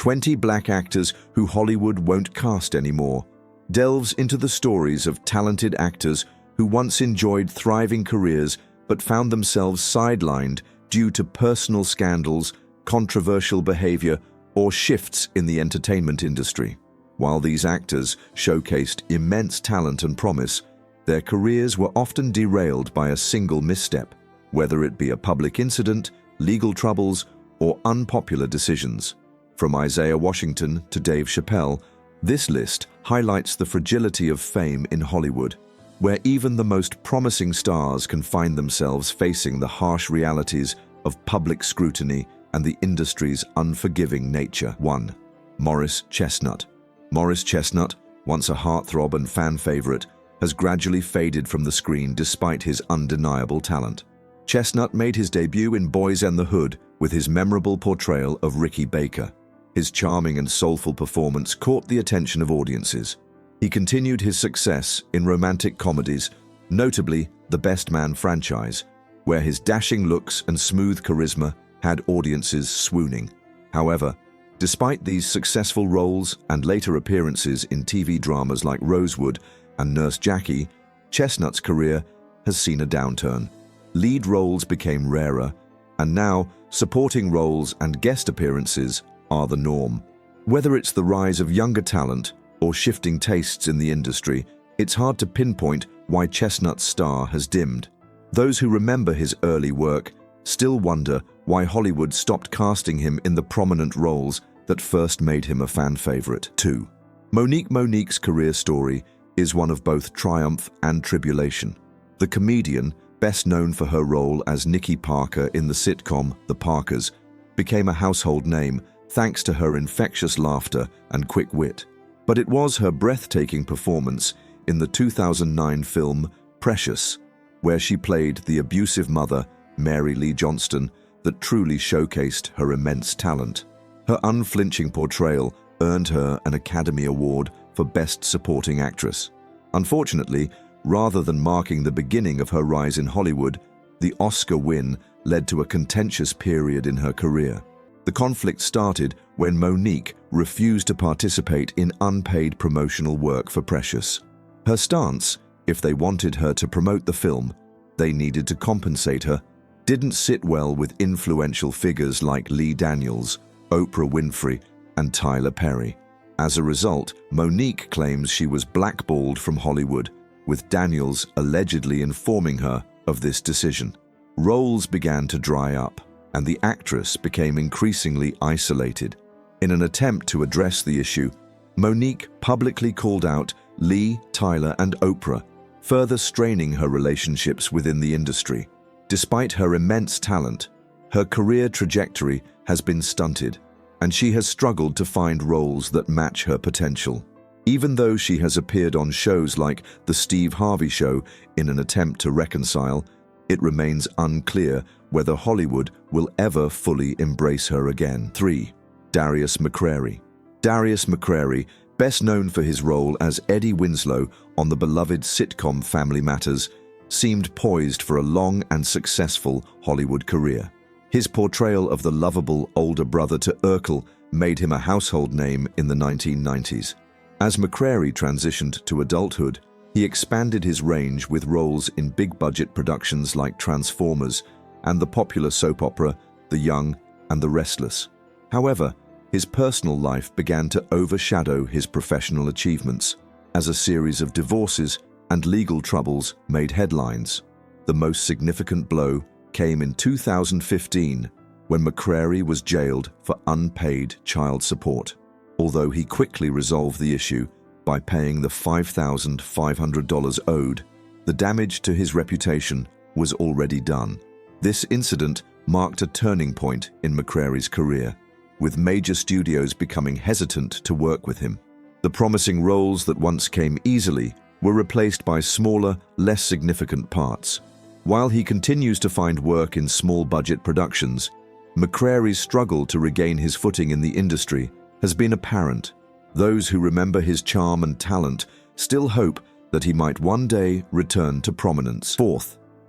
20 Black Actors Who Hollywood Won't Cast Anymore delves into the stories of talented actors who once enjoyed thriving careers but found themselves sidelined due to personal scandals, controversial behavior, or shifts in the entertainment industry. While these actors showcased immense talent and promise, their careers were often derailed by a single misstep, whether it be a public incident, legal troubles, or unpopular decisions. From Isaiah Washington to Dave Chappelle, this list highlights the fragility of fame in Hollywood, where even the most promising stars can find themselves facing the harsh realities of public scrutiny and the industry's unforgiving nature. 1. Morris Chestnut. Morris Chestnut, once a heartthrob and fan favorite, has gradually faded from the screen despite his undeniable talent. Chestnut made his debut in Boys and the Hood with his memorable portrayal of Ricky Baker. His charming and soulful performance caught the attention of audiences. He continued his success in romantic comedies, notably The Best Man franchise, where his dashing looks and smooth charisma had audiences swooning. However, despite these successful roles and later appearances in TV dramas like Rosewood and Nurse Jackie, Chestnut's career has seen a downturn. Lead roles became rarer, and now supporting roles and guest appearances are the norm. Whether it's the rise of younger talent or shifting tastes in the industry, it's hard to pinpoint why Chestnut's star has dimmed. Those who remember his early work still wonder why Hollywood stopped casting him in the prominent roles that first made him a fan favorite. 2. Monique's career story is one of both triumph and tribulation. The comedian, best known for her role as Nikki Parker in the sitcom The Parkers, became a household name thanks to her infectious laughter and quick wit. But it was her breathtaking performance in the 2009 film Precious, where she played the abusive mother, Mary Lee Johnston, that truly showcased her immense talent. Her unflinching portrayal earned her an Academy Award for Best Supporting Actress. Unfortunately, rather than marking the beginning of her rise in Hollywood, the Oscar win led to a contentious period in her career. The conflict started when Monique refused to participate in unpaid promotional work for Precious. Her stance, if they wanted her to promote the film, they needed to compensate her, didn't sit well with influential figures like Lee Daniels, Oprah Winfrey, and Tyler Perry. As a result, Monique claims she was blackballed from Hollywood, with Daniels allegedly informing her of this decision. Roles began to dry up, and the actress became increasingly isolated. In an attempt to address the issue, Monique publicly called out Lee, Tyler, and Oprah, further straining her relationships within the industry. Despite her immense talent, her career trajectory has been stunted, and she has struggled to find roles that match her potential. Even though she has appeared on shows like The Steve Harvey Show in an attempt to reconcile, it remains unclear whether Hollywood will ever fully embrace her again. 3. Darius McCrary. Darius McCrary, best known for his role as Eddie Winslow on the beloved sitcom Family Matters, seemed poised for a long and successful Hollywood career. His portrayal of the lovable older brother to Urkel made him a household name in the 1990s. As McCrary transitioned to adulthood, he expanded his range with roles in big-budget productions like Transformers and the popular soap opera The Young and the Restless. However, his personal life began to overshadow his professional achievements as a series of divorces and legal troubles made headlines. The most significant blow came in 2015 when McCrary was jailed for unpaid child support. Although he quickly resolved the issue by paying the $5,500 owed, the damage to his reputation was already done. This incident marked a turning point in McCrary's career, with major studios becoming hesitant to work with him. The promising roles that once came easily were replaced by smaller, less significant parts. While he continues to find work in small-budget productions, McCrary's struggle to regain his footing in the industry has been apparent. Those who remember his charm and talent still hope that he might one day return to prominence. 4.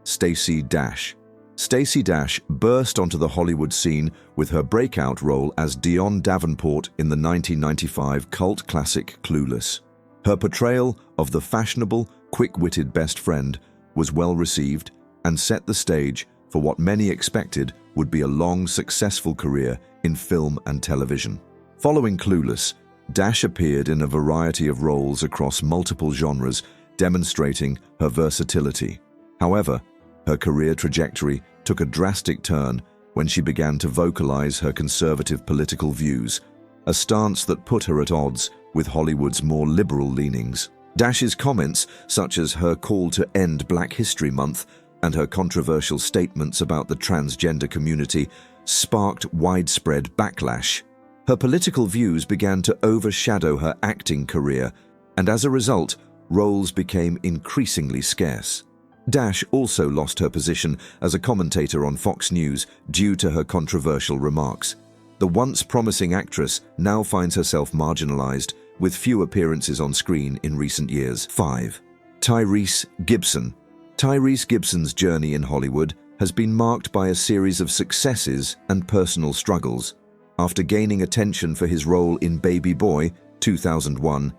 Stacey Dash. Stacey Dash burst onto the Hollywood scene with her breakout role as Dionne Davenport in the 1995 cult classic Clueless. Her portrayal of the fashionable, quick-witted best friend was well received and set the stage for what many expected would be a long, successful career in film and television. Following Clueless, Dash appeared in a variety of roles across multiple genres, demonstrating her versatility. However, her career trajectory took a drastic turn when she began to vocalize her conservative political views, a stance that put her at odds with Hollywood's more liberal leanings. Dash's comments, such as her call to end Black History Month and her controversial statements about the transgender community, sparked widespread backlash. Her political views began to overshadow her acting career, and as a result, roles became increasingly scarce. Dash also lost her position as a commentator on Fox News due to her controversial remarks. The once promising actress now finds herself marginalized, with few appearances on screen in recent years. 5. Tyrese Gibson. Tyrese Gibson's journey in Hollywood has been marked by a series of successes and personal struggles. After gaining attention for his role in Baby Boy, 2001,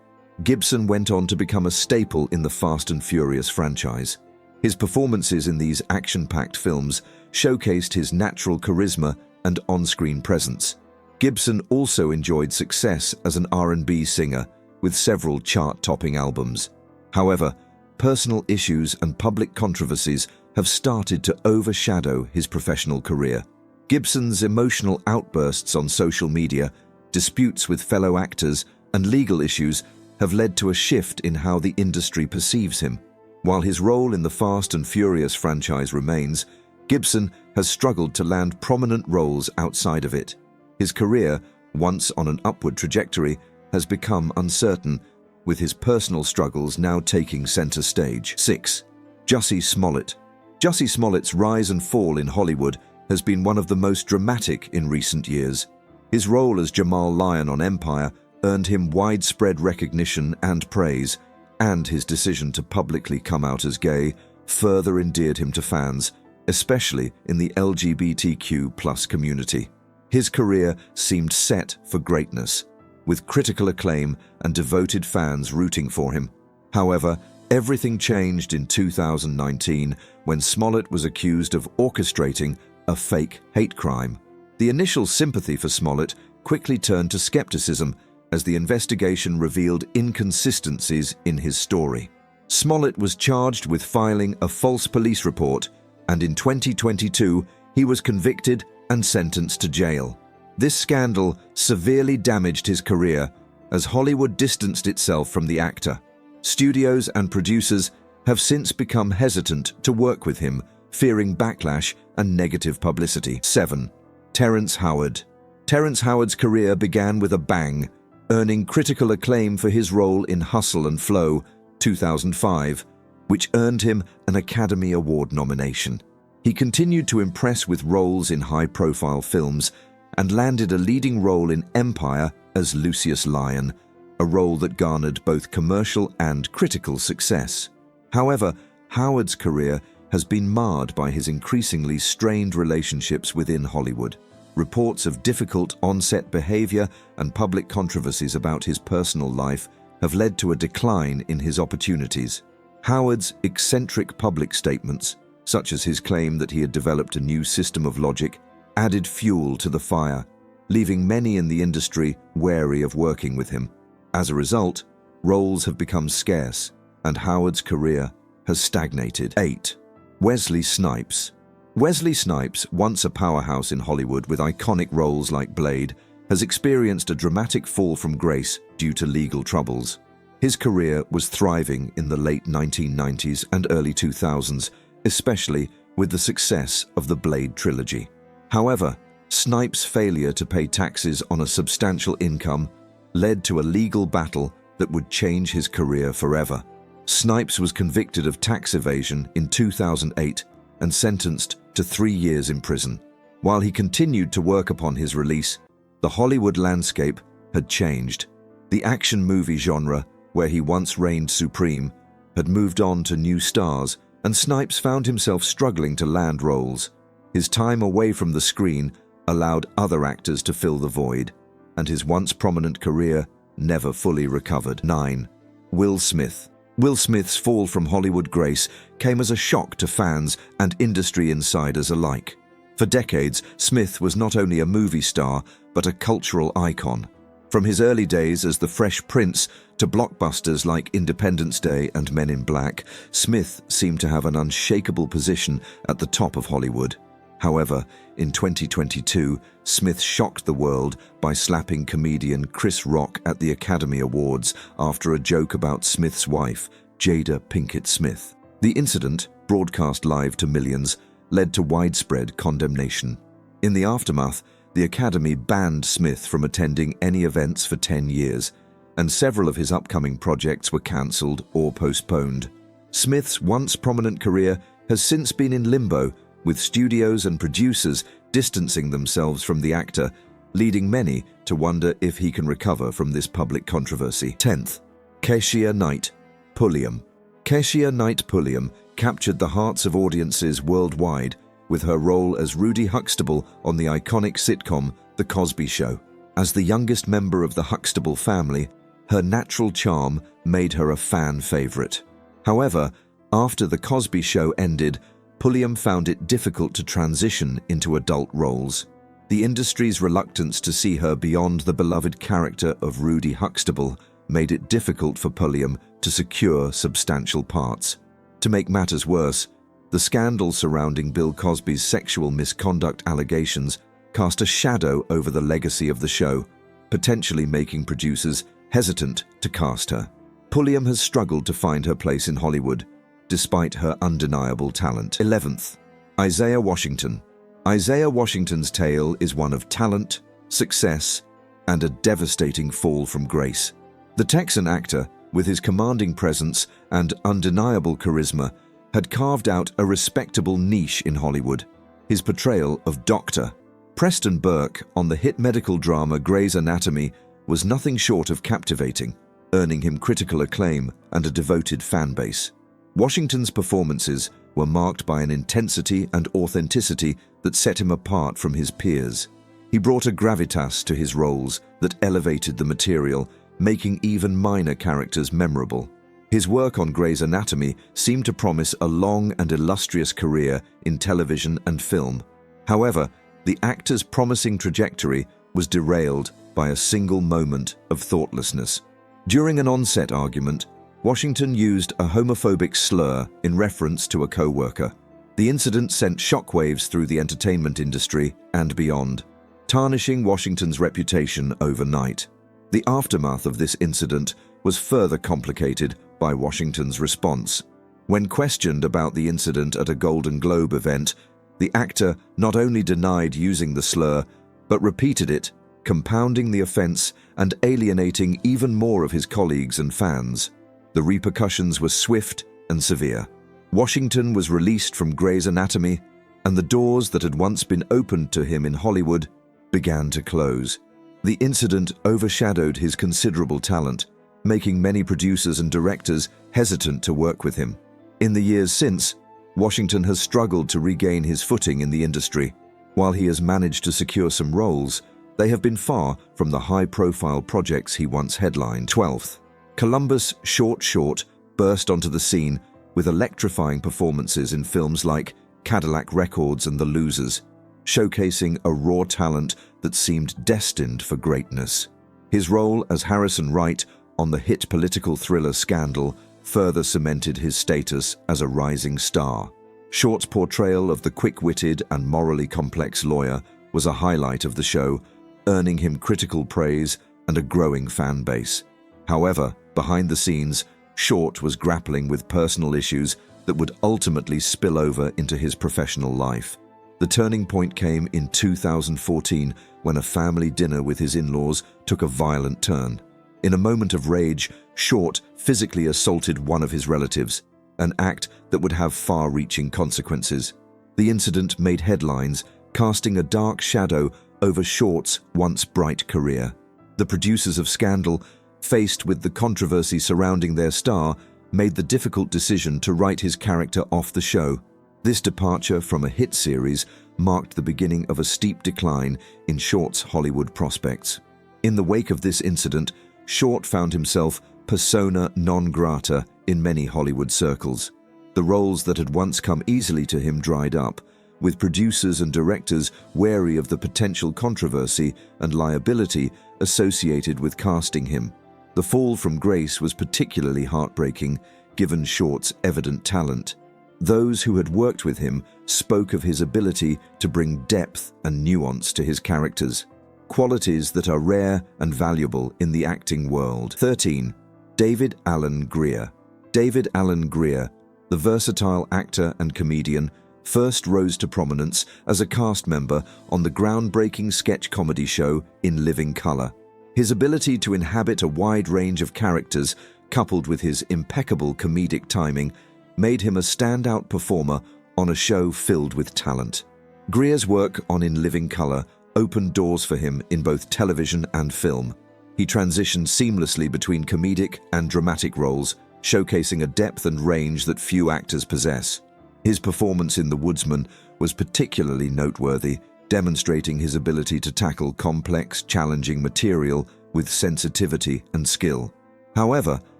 Gibson went on to become a staple in the Fast and Furious franchise. His performances in these action-packed films showcased his natural charisma and on-screen presence. Gibson also enjoyed success as an R&B singer with several chart-topping albums. However, personal issues and public controversies have started to overshadow his professional career. Gibson's emotional outbursts on social media, disputes with fellow actors, and legal issues have led to a shift in how the industry perceives him. While his role in the Fast and Furious franchise remains, Gibson has struggled to land prominent roles outside of it. His career, once on an upward trajectory, has become uncertain, with his personal struggles now taking center stage. 6. Jussie Smollett. Jussie Smollett's rise and fall in Hollywood has been one of the most dramatic in recent years. His role as Jamal Lyon on Empire earned him widespread recognition and praise, and his decision to publicly come out as gay further endeared him to fans, especially in the LGBTQ+ community. His career seemed set for greatness, with critical acclaim and devoted fans rooting for him. However, everything changed in 2019 when Smollett was accused of orchestrating a fake hate crime. The initial sympathy for Smollett quickly turned to skepticism as the investigation revealed inconsistencies in his story. Smollett was charged with filing a false police report, and in 2022 he was convicted and sentenced to jail. This scandal severely damaged his career as Hollywood distanced itself from the actor. Studios and producers have since become hesitant to work with him, fearing backlash and negative publicity. 7. Terrence Howard. Terrence Howard's career began with a bang, earning critical acclaim for his role in Hustle and Flow, 2005, which earned him an Academy Award nomination. He continued to impress with roles in high-profile films and landed a leading role in Empire as Lucius Lyon, a role that garnered both commercial and critical success. However, Howard's career has been marred by his increasingly strained relationships within Hollywood. Reports of difficult on-set behavior and public controversies about his personal life have led to a decline in his opportunities. Howard's eccentric public statements, such as his claim that he had developed a new system of logic, added fuel to the fire, leaving many in the industry wary of working with him. As a result, roles have become scarce, and Howard's career has stagnated. 8. Wesley Snipes. Wesley Snipes, once a powerhouse in Hollywood with iconic roles like Blade, has experienced a dramatic fall from grace due to legal troubles. His career was thriving in the late 1990s and early 2000s, especially with the success of the Blade trilogy. However, Snipes' failure to pay taxes on a substantial income led to a legal battle that would change his career forever. Snipes was convicted of tax evasion in 2008 and sentenced to 3 years in prison. While he continued to work upon his release, the Hollywood landscape had changed. The action movie genre, where he once reigned supreme, had moved on to new stars, and Snipes found himself struggling to land roles. His time away from the screen allowed other actors to fill the void, and his once prominent career never fully recovered. 9. Will Smith. Will Smith's fall from Hollywood grace came as a shock to fans and industry insiders alike. For decades, Smith was not only a movie star, but a cultural icon. From his early days as the Fresh Prince to blockbusters like Independence Day and Men in Black, Smith seemed to have an unshakable position at the top of Hollywood. However, in 2022, Smith shocked the world by slapping comedian Chris Rock at the Academy Awards after a joke about Smith's wife, Jada Pinkett Smith. The incident, broadcast live to millions, led to widespread condemnation. In the aftermath, the Academy banned Smith from attending any events for 10 years, and several of his upcoming projects were cancelled or postponed. Smith's once prominent career has since been in limbo, with studios and producers distancing themselves from the actor, leading many to wonder if he can recover from this public controversy. 10th. Keshia Knight Pulliam. Keshia Knight Pulliam captured the hearts of audiences worldwide with her role as Rudy Huxtable on the iconic sitcom The Cosby Show. As the youngest member of the Huxtable family, her natural charm made her a fan favorite. However, after The Cosby Show ended, Pulliam found it difficult to transition into adult roles. The industry's reluctance to see her beyond the beloved character of Rudy Huxtable made it difficult for Pulliam to secure substantial parts. To make matters worse, the scandal surrounding Bill Cosby's sexual misconduct allegations cast a shadow over the legacy of the show, potentially making producers hesitant to cast her. Pulliam has struggled to find her place in Hollywood, despite her undeniable talent. 11th. Isaiah Washington. Isaiah Washington's tale is one of talent, success, and a devastating fall from grace. The Texan actor, with his commanding presence and undeniable charisma, had carved out a respectable niche in Hollywood. His portrayal of Dr. Preston Burke on the hit medical drama Grey's Anatomy was nothing short of captivating, earning him critical acclaim and a devoted fan base. Washington's performances were marked by an intensity and authenticity that set him apart from his peers. He brought a gravitas to his roles that elevated the material, making even minor characters memorable. His work on Grey's Anatomy seemed to promise a long and illustrious career in television and film. However, the actor's promising trajectory was derailed by a single moment of thoughtlessness. During an on-set argument, Washington used a homophobic slur in reference to a co-worker. The incident sent shockwaves through the entertainment industry and beyond, tarnishing Washington's reputation overnight. The aftermath of this incident was further complicated by Washington's response. When questioned about the incident at a Golden Globe event, the actor not only denied using the slur, but repeated it, compounding the offense and alienating even more of his colleagues and fans. The repercussions were swift and severe. Washington was released from Grey's Anatomy, and the doors that had once been opened to him in Hollywood began to close. The incident overshadowed his considerable talent, making many producers and directors hesitant to work with him. In the years since, Washington has struggled to regain his footing in the industry. While he has managed to secure some roles, they have been far from the high-profile projects he once headlined. 12th. Columbus Short burst onto the scene with electrifying performances in films like Cadillac Records and The Losers, showcasing a raw talent that seemed destined for greatness. His role as Harrison Wright on the hit political thriller Scandal further cemented his status as a rising star. Short's portrayal of the quick-witted and morally complex lawyer was a highlight of the show, earning him critical praise and a growing fan base. However, behind the scenes, Short was grappling with personal issues that would ultimately spill over into his professional life. The turning point came in 2014 when a family dinner with his in-laws took a violent turn. In a moment of rage, Short physically assaulted one of his relatives, an act that would have far-reaching consequences. The incident made headlines, casting a dark shadow over Short's once bright career. The producers of Scandal, faced with the controversy surrounding their star, made the difficult decision to write his character off the show. This departure from a hit series marked the beginning of a steep decline in Short's Hollywood prospects. In the wake of this incident, Short found himself persona non grata in many Hollywood circles. The roles that had once come easily to him dried up, with producers and directors wary of the potential controversy and liability associated with casting him. The fall from grace was particularly heartbreaking, given Short's evident talent. Those who had worked with him spoke of his ability to bring depth and nuance to his characters, qualities that are rare and valuable in the acting world. 13. David Alan Grier. David Alan Grier, the versatile actor and comedian, first rose to prominence as a cast member on the groundbreaking sketch comedy show In Living Color. His ability to inhabit a wide range of characters, coupled with his impeccable comedic timing, made him a standout performer on a show filled with talent. Grier's work on In Living Color opened doors for him in both television and film. He transitioned seamlessly between comedic and dramatic roles, showcasing a depth and range that few actors possess. His performance in The Woodsman was particularly noteworthy, demonstrating his ability to tackle complex, challenging material with sensitivity and skill. However,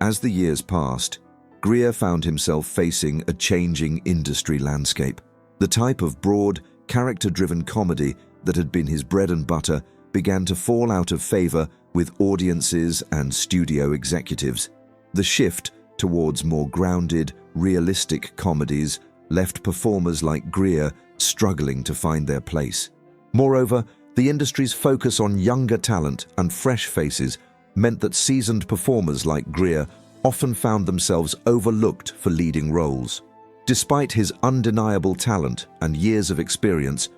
as the years passed, Grier found himself facing a changing industry landscape. The type of broad, character-driven comedy that had been his bread and butter began to fall out of favor with audiences and studio executives. The shift towards more grounded, realistic comedies left performers like Grier struggling to find their place. Moreover, the industry's focus on younger talent and fresh faces meant that seasoned performers like Grier often found themselves overlooked for leading roles. Despite his undeniable talent and years of experience,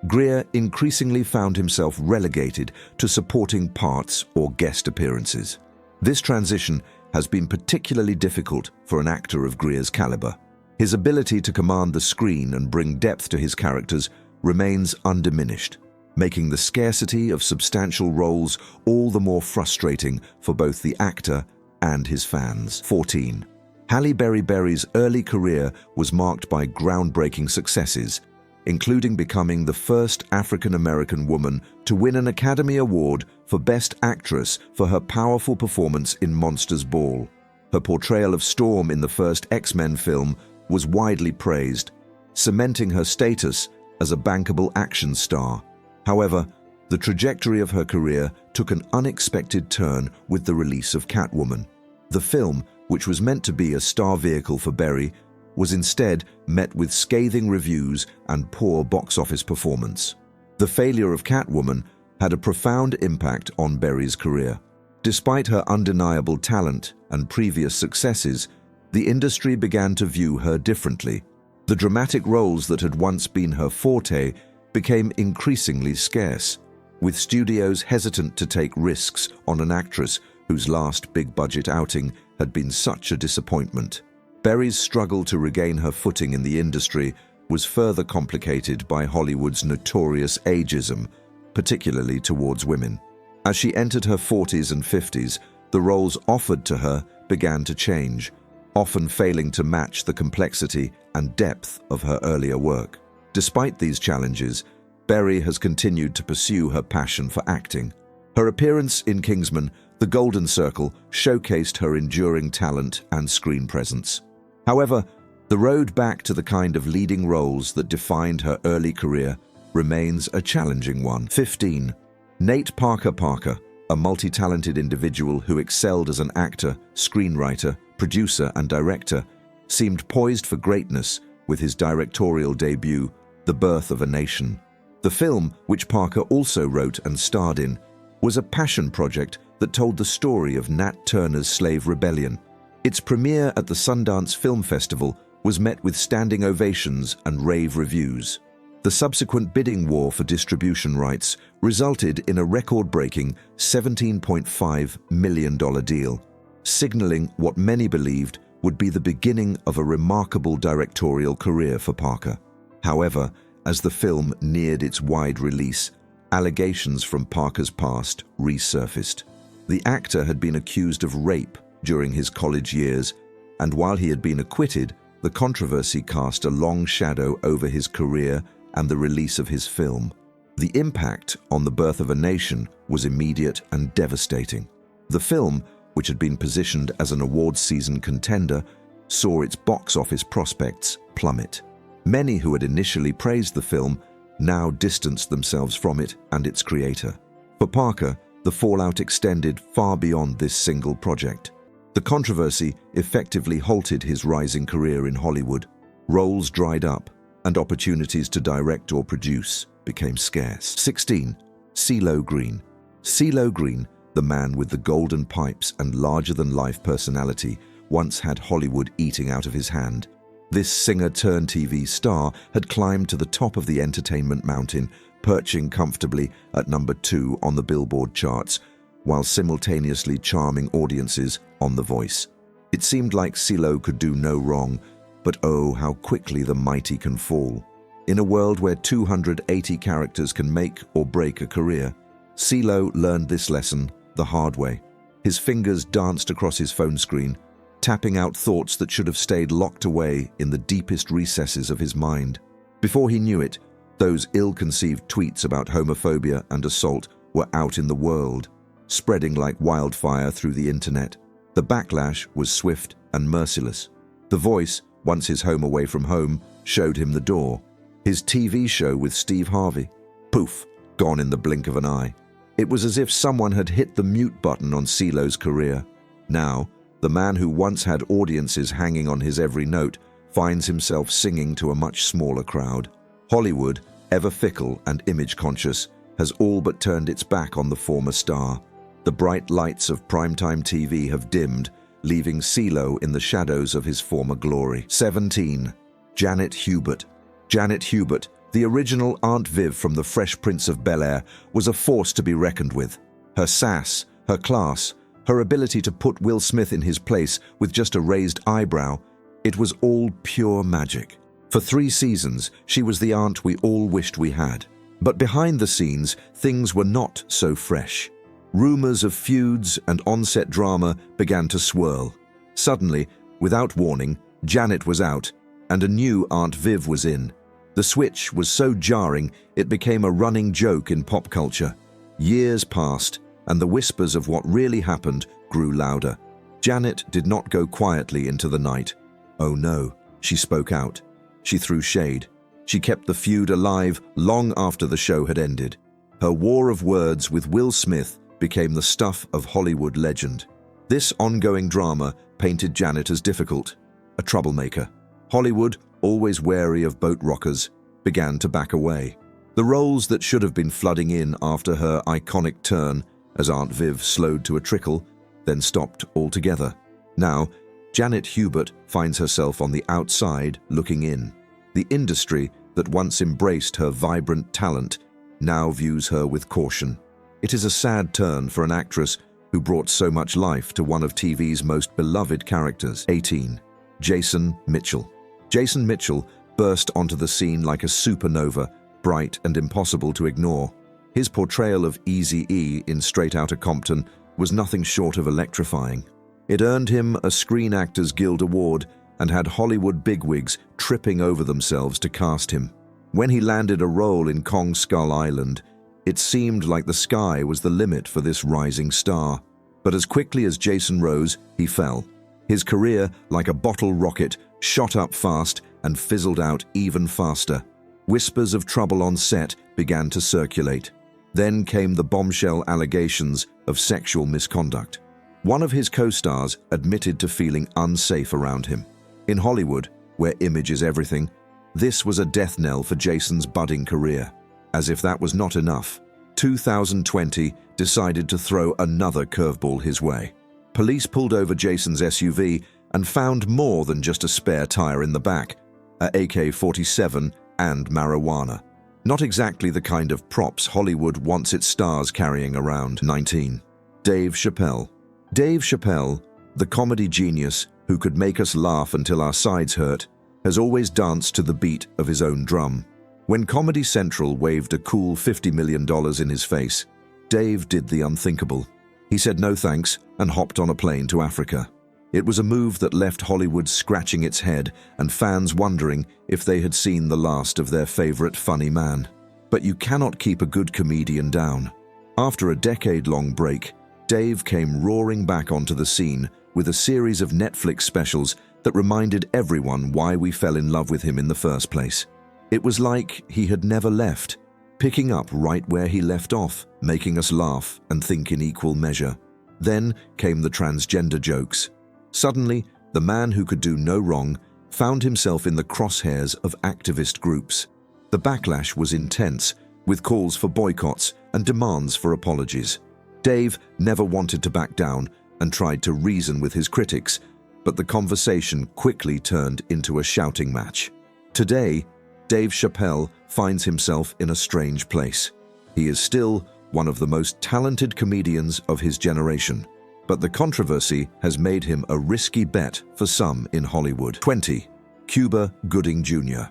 Grier increasingly found himself relegated to supporting parts or guest appearances. This transition has been particularly difficult for an actor of Grier's caliber. His ability to command the screen and bring depth to his characters remains undiminished, making the scarcity of substantial roles all the more frustrating for both the actor and his fans. 14. Halle Berry's early career was marked by groundbreaking successes, including becoming the first African-American woman to win an Academy Award for Best Actress for her powerful performance in Monsters Ball. Her portrayal of Storm in the first X-Men film was widely praised, cementing her status as a bankable action star. However, the trajectory of her career took an unexpected turn with the release of Catwoman. The film, which was meant to be a star vehicle for Berry, was instead met with scathing reviews and poor box office performance. The failure of Catwoman had a profound impact on Berry's career. Despite her undeniable talent and previous successes, the industry began to view her differently. The dramatic roles that had once been her forte became increasingly scarce, with studios hesitant to take risks on an actress whose last big-budget outing had been such a disappointment. Berry's struggle to regain her footing in the industry was further complicated by Hollywood's notorious ageism, particularly towards women. As she entered her 40s and 50s, the roles offered to her began to change, often failing to match the complexity and depth of her earlier work. Despite these challenges, Berry has continued to pursue her passion for acting. Her appearance in Kingsman: The Golden Circle showcased her enduring talent and screen presence. However, the road back to the kind of leading roles that defined her early career remains a challenging one. 15. Nate Parker, a multi-talented individual who excelled as an actor, screenwriter, producer, and director, seemed poised for greatness with his directorial debut, The Birth of a Nation. The film, which Parker also wrote and starred in, was a passion project that told the story of Nat Turner's slave rebellion. Its premiere at the Sundance Film Festival was met with standing ovations and rave reviews. The subsequent bidding war for distribution rights resulted in a record-breaking $17.5 million deal, signaling what many believed would be the beginning of a remarkable directorial career for Parker. However, as the film neared its wide release, allegations from Parker's past resurfaced. The actor had been accused of rape during his college years, and while he had been acquitted, the controversy cast a long shadow over his career and the release of his film. The impact on The Birth of a Nation was immediate and devastating. The film, which had been positioned as an awards season contender, saw its box office prospects plummet. Many who had initially praised the film now distanced themselves from it and its creator. For Parker, the fallout extended far beyond this single project. The controversy effectively halted his rising career in Hollywood. Roles dried up, and opportunities to direct or produce became scarce. 16. CeeLo Green. CeeLo Green, the man with the golden pipes and larger-than-life personality, once had Hollywood eating out of his hand. This singer-turned-TV star had climbed to the top of the entertainment mountain, perching comfortably at number 2 on the Billboard charts, while simultaneously charming audiences on The Voice. It seemed like CeeLo could do no wrong, but oh, how quickly the mighty can fall. In a world where 280 characters can make or break a career, CeeLo learned this lesson the hard way. His fingers danced across his phone screen, tapping out thoughts that should have stayed locked away in the deepest recesses of his mind. Before he knew it, those ill-conceived tweets about homophobia and assault were out in the world, spreading like wildfire through the internet. The backlash was swift and merciless. The Voice, once his home away from home, showed him the door. His TV show with Steve Harvey, poof, gone in the blink of an eye. It was as if someone had hit the mute button on CeeLo's career. Now, the man who once had audiences hanging on his every note finds himself singing to a much smaller crowd. Hollywood, ever fickle and image-conscious, has all but turned its back on the former star. The bright lights of primetime TV have dimmed, leaving CeeLo in the shadows of his former glory. 17. Janet Hubert. Janet Hubert, the original Aunt Viv from The Fresh Prince of Bel-Air, was a force to be reckoned with. Her sass, her class, her ability to put Will Smith in his place with just a raised eyebrow, it was all pure magic. For 3 seasons, she was the aunt we all wished we had. But behind the scenes, things were not so fresh. Rumors of feuds and on-set drama began to swirl. Suddenly, without warning, Janet was out, and a new Aunt Viv was in. The switch was so jarring, it became a running joke in pop culture. Years passed, and the whispers of what really happened grew louder. Janet did not go quietly into the night. Oh no, she spoke out. She threw shade. She kept the feud alive long after the show had ended. Her war of words with Will Smith became the stuff of Hollywood legend. This ongoing drama painted Janet as difficult, a troublemaker. Hollywood, always wary of boat rockers, began to back away. The roles that should have been flooding in after her iconic turn as Aunt Viv slowed to a trickle, then stopped altogether. Now, Janet Hubert finds herself on the outside looking in. The industry that once embraced her vibrant talent now views her with caution. It is a sad turn for an actress who brought so much life to one of TV's most beloved characters. 18. Jason Mitchell. Jason Mitchell burst onto the scene like a supernova, bright and impossible to ignore. His portrayal of Eazy-E in Straight Outta Compton was nothing short of electrifying. It earned him a Screen Actors Guild Award and had Hollywood bigwigs tripping over themselves to cast him. When he landed a role in Kong Skull Island, it seemed like the sky was the limit for this rising star. But as quickly as Jason rose, he fell. His career, like a bottle rocket, shot up fast and fizzled out even faster. Whispers of trouble on set began to circulate. Then came the bombshell allegations of sexual misconduct. One of his co-stars admitted to feeling unsafe around him. In Hollywood, where image is everything, this was a death knell for Jason's budding career. As if that was not enough, 2020 decided to throw another curveball his way. Police pulled over Jason's SUV and found more than just a spare tire in the back, a AK-47 and marijuana. Not exactly the kind of props Hollywood wants its stars carrying around. 19. Dave Chappelle. Dave Chappelle, the comedy genius who could make us laugh until our sides hurt, has always danced to the beat of his own drum. When Comedy Central waved a cool $50 million in his face, Dave did the unthinkable. He said no thanks and hopped on a plane to Africa. It was a move that left Hollywood scratching its head and fans wondering if they had seen the last of their favorite funny man. But you cannot keep a good comedian down. After a decade-long break, Dave came roaring back onto the scene with a series of Netflix specials that reminded everyone why we fell in love with him in the first place. It was like he had never left, picking up right where he left off, making us laugh and think in equal measure. Then came the transgender jokes. Suddenly, the man who could do no wrong found himself in the crosshairs of activist groups. The backlash was intense, with calls for boycotts and demands for apologies. Dave never wanted to back down and tried to reason with his critics, but the conversation quickly turned into a shouting match. Today, Dave Chappelle finds himself in a strange place. He is still one of the most talented comedians of his generation, but the controversy has made him a risky bet for some in Hollywood. 20. Cuba Gooding Jr.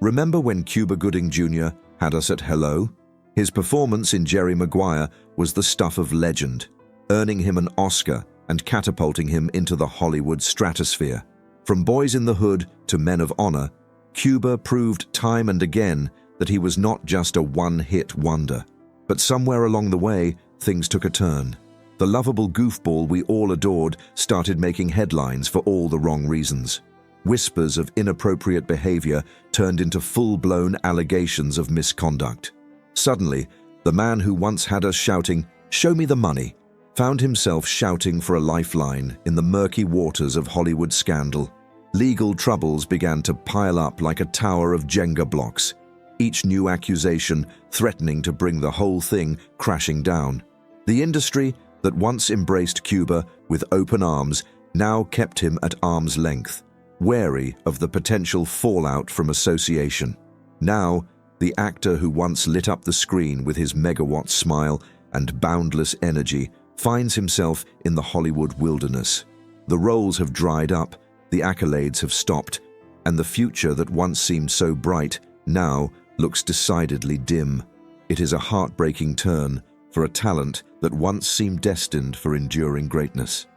Remember when Cuba Gooding Jr. had us at hello? His performance in Jerry Maguire was the stuff of legend, earning him an Oscar and catapulting him into the Hollywood stratosphere. From Boys in the Hood to Men of Honor, Cuba proved time and again that he was not just a one-hit wonder. But somewhere along the way, things took a turn. The lovable goofball we all adored started making headlines for all the wrong reasons. Whispers of inappropriate behavior turned into full-blown allegations of misconduct. Suddenly, the man who once had us shouting, "Show me the money," found himself shouting for a lifeline in the murky waters of Hollywood scandal. Legal troubles began to pile up like a tower of Jenga blocks, each new accusation threatening to bring the whole thing crashing down. The industry that once embraced Cuba with open arms now kept him at arm's length, wary of the potential fallout from association. Now, the actor who once lit up the screen with his megawatt smile and boundless energy finds himself in the Hollywood wilderness. The roles have dried up, the accolades have stopped, and the future that once seemed so bright now looks decidedly dim. It is a heartbreaking turn for a talent that once seemed destined for enduring greatness.